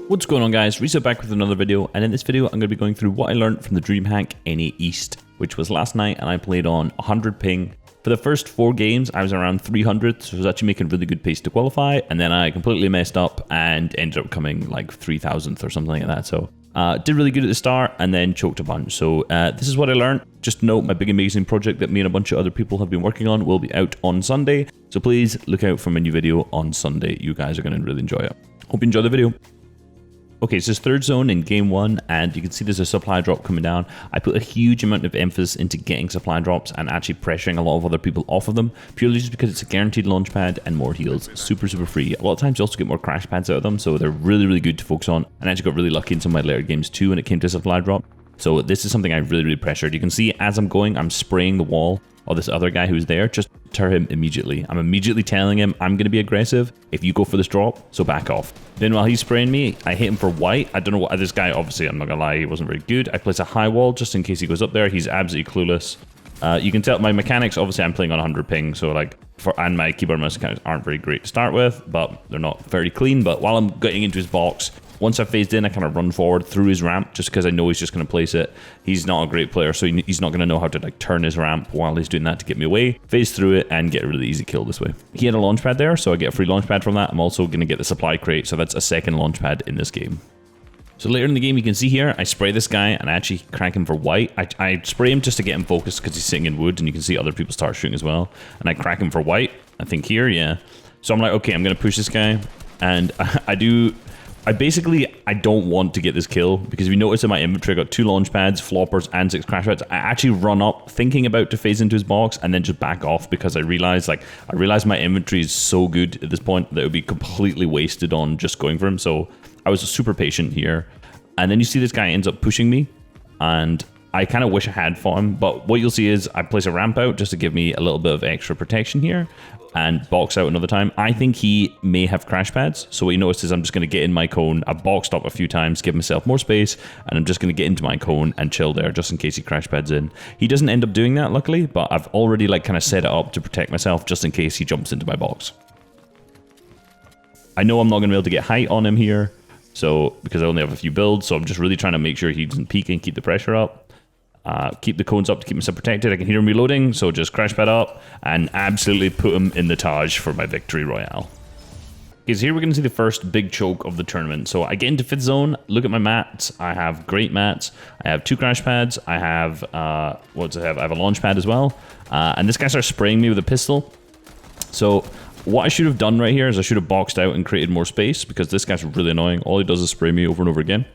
What's going on, guys? Reisshub back with another video, and in this video I'm going to be going through what I learned from the Dreamhack NAE East, which was last night, and I played on 100 ping. For the first 4 games I was around 300, so I was actually making really good pace to qualify, and then I completely messed up and ended up coming like 3000th or something like that. So did really good at the start and then choked a bunch. So this is what I learned. Just note, my big amazing project that me and a bunch of other people have been working on will be out on Sunday, so please look out for my new video on Sunday. You guys are going to really enjoy it. Hope you enjoy the video. Okay, so it's third zone in game 1, and you can see there's a supply drop coming down. I put a huge amount of emphasis into getting supply drops and actually pressuring a lot of other people off of them, purely just because it's a guaranteed launch pad and more heals, super free. A lot of times you also get more crash pads out of them, so they're really good to focus on. And I actually got really lucky in some of my later games too when it came to supply drop. So this is something I really pressured. You can see as I'm going, I'm spraying the wall of this other guy who's there, just deter him immediately. I'm immediately telling him, I'm going to be aggressive if you go for this drop, so back off. Then while he's spraying me, I hit him for white. I don't know what, this guy, obviously, I'm not going to lie, he wasn't very good. I place a high wall just in case he goes up there. He's absolutely clueless. You can tell my mechanics, obviously I'm playing on 100 ping, so like, and my keyboard and mouse mechanics aren't very great to start with, but they're not very clean. But while I'm getting into his box, once I've phased in, I kind of run forward through his ramp just because I know he's just going to place it. He's not a great player, so he's not going to know how to like turn his ramp while he's doing that to get me away. Phase through it and get a really easy kill this way. He had a launch pad there, so I get a free launch pad from that. I'm also going to get the supply crate, so that's a second launch pad in this game. So later in the game, you can see here, I spray this guy and I actually crack him for white. I spray him just to get him focused because he's sitting in wood, and you can see other people start shooting as well. And I crack him for white, I think here, yeah. So I'm like, okay, I'm going to push this guy. And I basically don't want to get this kill, because if you notice in my inventory, I got 2 launch pads, floppers, and 6 crash pads. I actually run up thinking about to phase into his box and then just back off, because I realized my inventory is so good at this point that it would be completely wasted on just going for him. So I was super patient here. And then you see this guy ends up pushing me, and I kind of wish I had fought him, but what you'll see is I place a ramp out just to give me a little bit of extra protection here, and box out another time. I think he may have crash pads, so what you notice is I'm just going to get in my cone. I've boxed up a few times, give myself more space, and I'm just going to get into my cone and chill there just in case he crash pads in. He doesn't end up doing that, luckily, but I've already like kind of set it up to protect myself just in case he jumps into my box. I know I'm not going to be able to get height on him here, so because I only have a few builds, so I'm just really trying to make sure he doesn't peek and keep the pressure up. Keep the cones up to keep myself protected. I can hear him reloading, so just crash pad up and absolutely put him in the Taj for my victory royale. Okay, so here we're going to see the first big choke of the tournament. So I get into 5th zone, look at my mats. I have great mats. I have 2 crash pads. I have, what do I have? I have a launch pad as well. And this guy starts spraying me with a pistol. So what I should have done right here is I should have boxed out and created more space, because this guy's really annoying. All he does is spray me over and over again.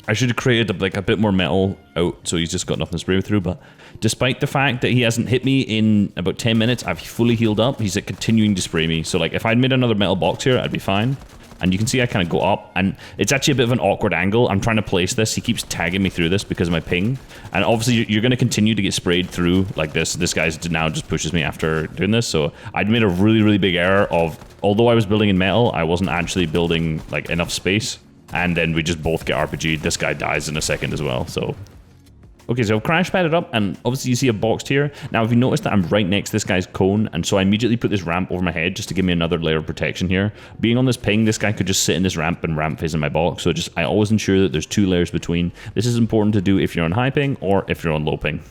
I should have created like a bit more metal out, so he's just got nothing to spray through. But despite the fact that he hasn't hit me in about 10 minutes, I've fully healed up. He's like continuing to spray me. So like if I'd made another metal box here, I'd be fine. And you can see I kind of go up, and it's actually a bit of an awkward angle. I'm trying to place this. He keeps tagging me through this because of my ping. And obviously you're going to continue to get sprayed through like this. This guy now just pushes me after doing this. So I'd made a really big error of, although I was building in metal, I wasn't actually building like enough space. And then we just both get RPG'd. This guy dies in a second as well, so. Okay, so I've crash padded up, and obviously you see a box here. Now, if you notice that I'm right next to this guy's cone, and so I immediately put this ramp over my head just to give me another layer of protection here. Being on this ping, this guy could just sit in this ramp and ramp phase in my box, so I always ensure that there's 2 layers between. This is important to do if you're on high ping or if you're on low ping.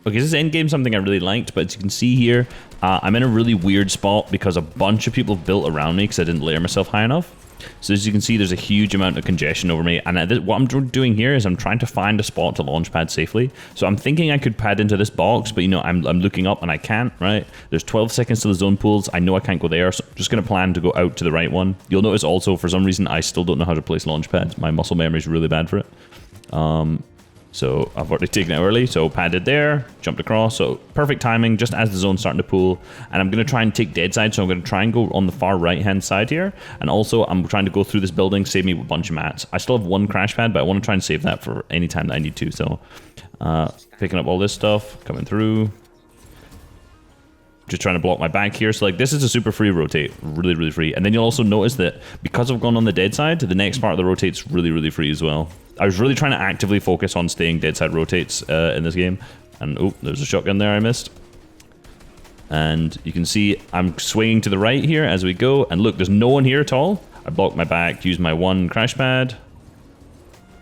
Okay, this is endgame, something I really liked, but as you can see here, I'm in a really weird spot because a bunch of people have built around me because I didn't layer myself high enough. So as you can see, there's a huge amount of congestion over me, and what I'm doing here is I'm trying to find a spot to launch pad safely. So I'm thinking I could pad into this box, but you know, I'm looking up and I can't, right? There's 12 seconds to the zone pools. I know I can't go there, so I'm just going to plan to go out to the right one. You'll notice also, for some reason, I still don't know how to place launch pads. My muscle memory is really bad for it. So I've already taken it early, so padded there, jumped across, so perfect timing just as the zone's starting to pool. And I'm going to try and take dead side, so I'm going to try and go on the far right hand side here. And also I'm trying to go through this building, save me a bunch of mats. I still have 1 crash pad, but I want to try and save that for any time that I need to. So picking up all this stuff, coming through. Just trying to block my back here. So like this is a super free rotate, really free. And then you'll also notice that because I've gone on the dead side, the next part of the rotate's really free as well. I was really trying to actively focus on staying dead side rotates in this game. And oh, there's a shotgun there I missed. And you can see I'm swinging to the right here as we go. And look, there's no one here at all. I block my back, use my 1 crash pad,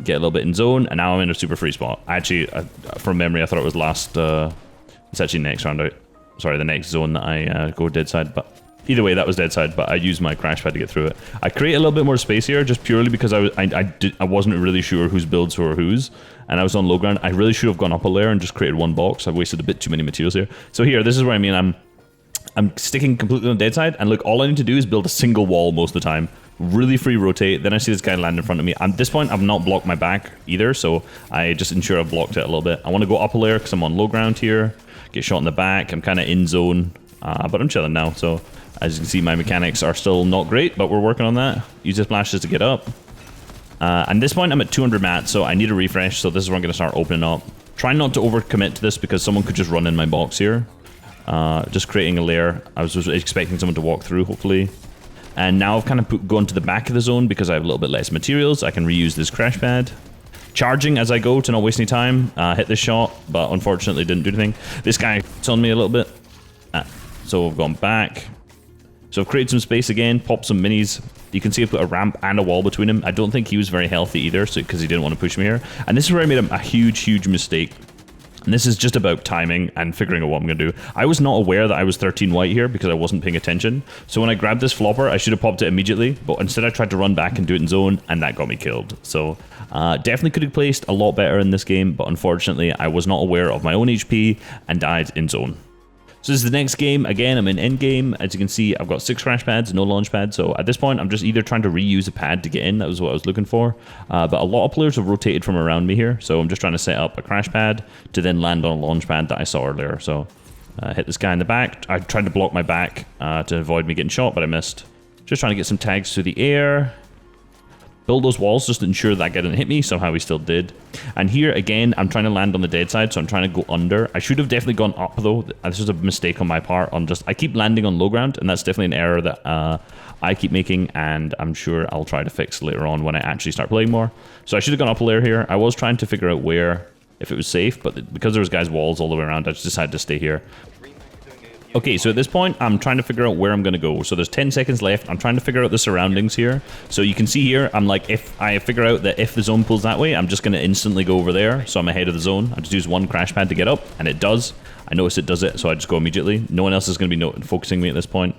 get a little bit in zone, and now I'm in a super free spot. Actually, from memory, I thought it was last... it's actually next round out. Sorry, the next zone that I go dead side, but... Either way, that was dead side, but I used my crash pad to get through it. I create a little bit more space here, just purely because I wasn't really sure whose builds were whose, and I was on low ground. I really should have gone up a layer and just created 1 box. I've wasted a bit too many materials here. So here, this is where I mean I'm sticking completely on the dead side, and look, all I need to do is build a single wall most of the time. Really free rotate, then I see this guy land in front of me. At this point, I've not blocked my back either, so I just ensure I've blocked it a little bit. I want to go up a layer because I'm on low ground here, get shot in the back. I'm kind of in zone, but I'm chilling now, so... As you can see, my mechanics are still not great, but we're working on that. Use the splashes to get up. And this point, I'm at 200 mats, so I need a refresh, so this is where I'm going to start opening up. Trying not to overcommit to this because someone could just run in my box here. Just creating a layer. I was expecting someone to walk through, hopefully. And now I've kind of gone to the back of the zone because I have a little bit less materials. I can reuse this crash pad. Charging as I go to not waste any time. Hit this shot, but unfortunately didn't do anything. This guy's on me a little bit. So I've gone back. So I've created some space again, popped some minis. You can see I put a ramp and a wall between him. I don't think he was very healthy either, so because he didn't want to push me here. And this is where I made a huge mistake. And this is just about timing and figuring out what I'm going to do. I was not aware that I was 13 white here because I wasn't paying attention. So when I grabbed this flopper, I should have popped it immediately. But instead I tried to run back and do it in zone, and that got me killed. So definitely could have placed a lot better in this game, but unfortunately I was not aware of my own HP and died in zone. So this is the next game. Again, I'm in end game. As you can see, I've got 6 crash pads, no launch pad. So at this point, I'm just either trying to reuse a pad to get in. That was what I was looking for. But a lot of players have rotated from around me here. So I'm just trying to set up a crash pad to then land on a launch pad that I saw earlier. So hit this guy in the back. I tried to block my back to avoid me getting shot, but I missed. Just trying to get some tags through the air. Build those walls just to ensure that guy didn't hit me. Somehow he still did. And here, again, I'm trying to land on the dead side, so I'm trying to go under. I should have definitely gone up, though. This was a mistake on my part. I keep landing on low ground, and that's definitely an error that I keep making, and I'm sure I'll try to fix later on when I actually start playing more. So I should have gone up a layer here. I was trying to figure out where, if it was safe, but because there was guys' walls all the way around, I just decided to stay here. Okay, so at this point, I'm trying to figure out where I'm going to go. So there's 10 seconds left. I'm trying to figure out the surroundings here. So you can see here, I'm like, if I figure out that if the zone pulls that way, I'm just going to instantly go over there. So I'm ahead of the zone. I just use 1 crash pad to get up, and it does. I notice it does it, so I just go immediately. No one else is going to be focusing me at this point,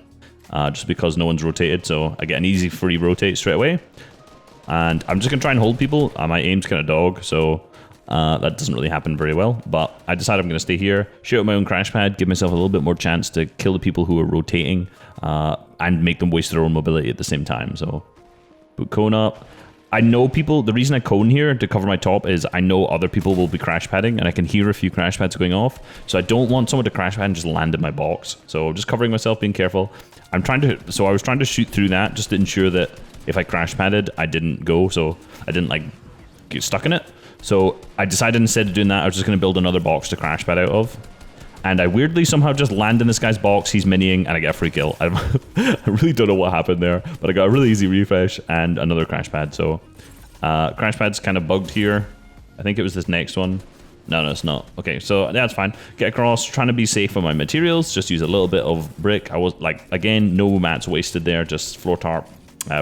just because no one's rotated. So I get an easy free rotate straight away. And I'm just going to try and hold people. My aim's kind of dog, so... that doesn't really happen very well, but I decided I'm going to stay here, shoot out my own crash pad, give myself a little bit more chance to kill the people who are rotating, and make them waste their own mobility at the same time. So, put cone up. I know people, the reason I cone here to cover my top is I know other people will be crash padding, and I can hear a few crash pads going off, so I don't want someone to crash pad and just land in my box. So just covering myself, being careful. I was trying to shoot through that just to ensure that if I crash padded, I didn't go, so I didn't like get stuck in it. So I decided instead of doing that, I was just going to build another box to crash pad out of. And I weirdly somehow just land in this guy's box, he's miniing, and I get a free kill. I really don't know what happened there, but I got a really easy refresh and another crash pad. So crash pad's kind of bugged here. I think it was this next one. No, it's not. Okay, so that's fine. Get across, trying to be safe with my materials, just use a little bit of brick. I was like, again, no mats wasted there, just floor tarp.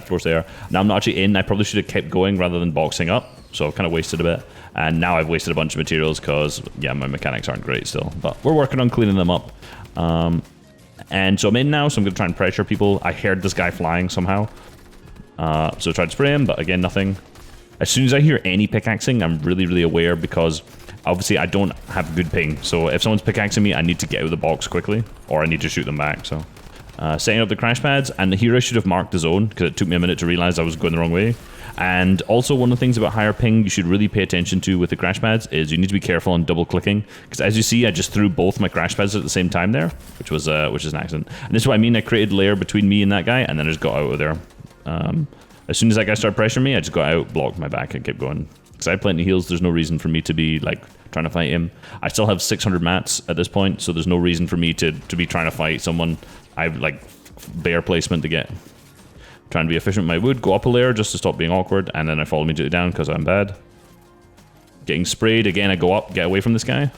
Floors there. Now I'm not actually in. I probably should have kept going rather than boxing up. So I've kind of wasted a bit. And now I've wasted a bunch of materials because, yeah, my mechanics aren't great still. But we're working on cleaning them up. And so I'm in now, so I'm going to try and pressure people. I heard this guy flying somehow. So I tried to spray him, but again, nothing. As soon as I hear any pickaxing, I'm really aware because obviously I don't have good ping. So if someone's pickaxing me, I need to get out of the box quickly. Or I need to shoot them back, so... setting up the crash pads, and here I should have marked the zone because it took me a minute to realize I was going the wrong way. And also one of the things about higher ping you should really pay attention to with the crash pads is you need to be careful on double clicking, because as you see I just threw both my crash pads at the same time there, which is an accident. And this is what I mean, I created a layer between me and that guy, and then I just got out of there. As soon as that guy started pressuring me, I just got out, blocked my back, and kept going. Because I have plenty of heals, there's no reason for me to be like trying to fight him. I still have 600 mats at this point, so there's no reason for me to be trying to fight someone. I have like bare placement to get. Trying to be efficient with my wood, go up a layer just to stop being awkward, and then I fall immediately down because I'm bad. Getting sprayed, again I go up, get away from this guy.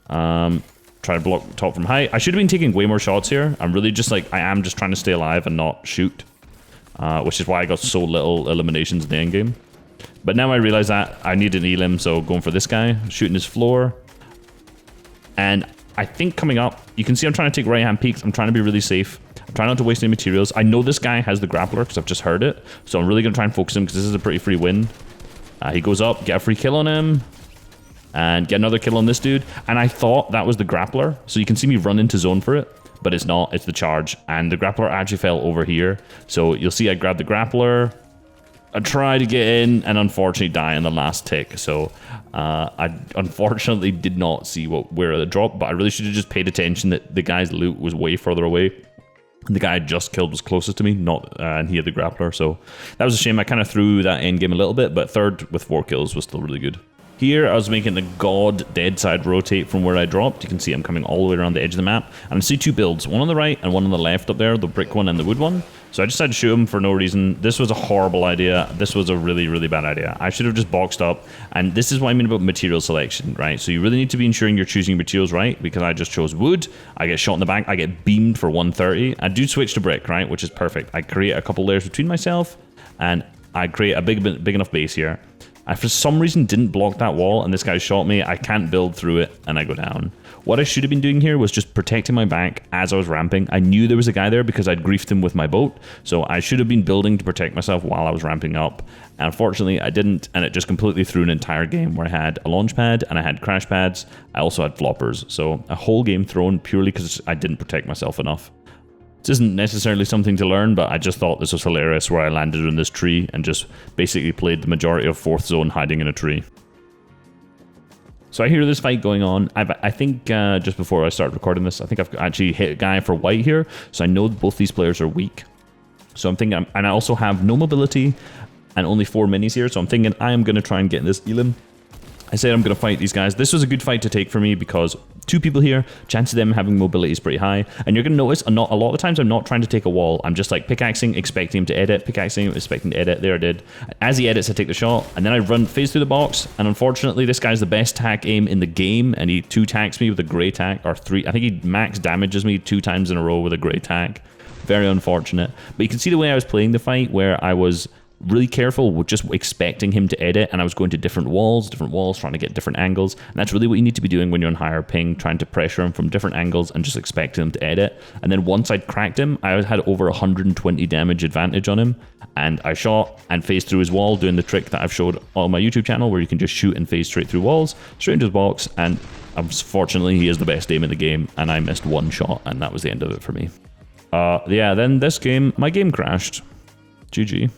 Try to block top from height. I should have been taking way more shots here. I'm really just like, I am just trying to stay alive and not shoot. which is why I got so little eliminations in the end game. But now I realize that I need an elim, so going for this guy, shooting his floor. And I think coming up, you can see I'm trying to take right-hand peeks. I'm trying to be really safe. I'm trying not to waste any materials. I know this guy has the grappler because I've just heard it. So I'm really going to try and focus him because this is a pretty free win. He goes up, get a free kill on him. And get another kill on this dude. And I thought that was the grappler. So you can see me run into zone for it. But it's not. It's the charge. And the grappler actually fell over here. So you'll see I grabbed the grappler. I tried to get in and unfortunately die in the last tick. So I unfortunately did not see where it dropped, but I really should have just paid attention that the guy's loot was way further away. The guy I just killed was closest to me, and he had the grappler. So that was a shame. I kind of threw that end game a little bit, but third with 4 kills was still really good. Here, I was making the god dead side rotate from where I dropped. You can see I'm coming all the way around the edge of the map. And I see 2 builds, one on the right and one on the left up there, the brick one and the wood one. So I decided to shoot him for no reason. This was a horrible idea. This was a really, really bad idea. I should have just boxed up. And this is what I mean about material selection, right? So you really need to be ensuring you're choosing your materials right, because I just chose wood. I get shot in the back. I get beamed for 130. I do switch to brick, right, which is perfect. I create a couple layers between myself, and I create a big enough base here. I, for some reason, didn't block that wall, and this guy shot me. I can't build through it, and I go down. What I should have been doing here was just protecting my back as I was ramping. I knew there was a guy there because I'd griefed him with my boat, so I should have been building to protect myself while I was ramping up. And unfortunately, I didn't, and it just completely threw an entire game where I had a launch pad, and I had crash pads. I also had floppers, so a whole game thrown purely because I didn't protect myself enough. This isn't necessarily something to learn, but I just thought this was hilarious where I landed in this tree and just basically played the majority of 4th zone hiding in a tree. So I hear this fight going on. I think just before I start recording this, I think I've actually hit a guy for white here. So I know both these players are weak. So I'm thinking, and I also have no mobility and only 4 minis here. So I'm thinking I am going to try and get this elim. I said I'm going to fight these guys. This was a good fight to take for me because 2 people here, chance of them having mobility is pretty high. And you're going to notice a lot of the times I'm not trying to take a wall. I'm just like pickaxing, expecting him to edit, pickaxing, expecting to edit. There I did. As he edits, I take the shot, and then I run phase through the box. And unfortunately, this guy's the best tack aim in the game, and he 2-tacks me with a grey tack, or 3. I think he max damages me 2 times in a row with a grey tack. Very unfortunate. But you can see the way I was playing the fight, where I was really careful with just expecting him to edit, and I was going to different walls, trying to get different angles. And that's really what you need to be doing when you're on higher ping, trying to pressure him from different angles and just expecting him to edit. And then once I'd cracked him, I had over 120 damage advantage on him, and I shot and phased through his wall, doing the trick that I've showed on my YouTube channel where you can just shoot and phase straight through walls, straight into his box. And unfortunately, he is the best aim in the game, and I missed 1 shot, and that was the end of it for me. Yeah, then this game, my game crashed. GG.